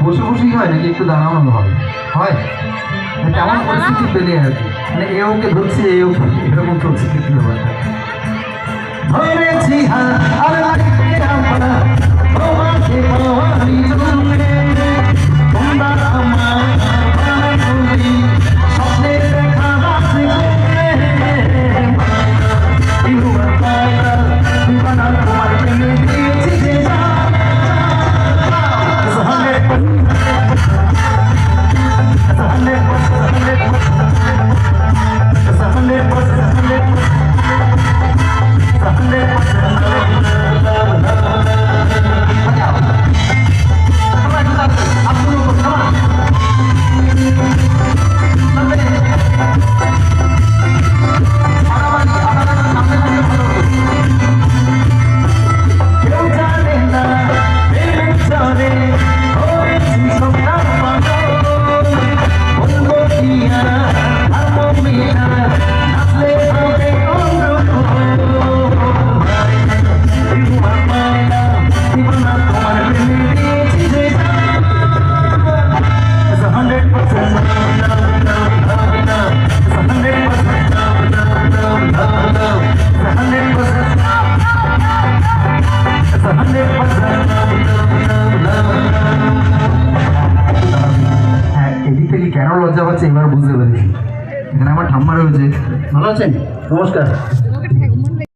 বসে বসেই হয় নাকি একটু দাঁড়ানো হবে? হয় কেমন পরিস্থিতি পেলে আর কি, মানে এ ওকে ধরছে এ ওকে, এরকম চলছে কিন্তু ব্যাপারটা। ধরেছি আর লাগবে আমার তোমাকে পাওয়ারই জন্যে, তোমরা আমার বানালি স্বপ্নে দেখা রাতে দিবানা তোমার প্রেমে দিয়েছি যে কেন লজ্জা পাচ্ছে এবার বুঝতে পেরেছি। এখানে আমার ঠাম্মা রয়েছে। ভালো আছেন? নমস্কার।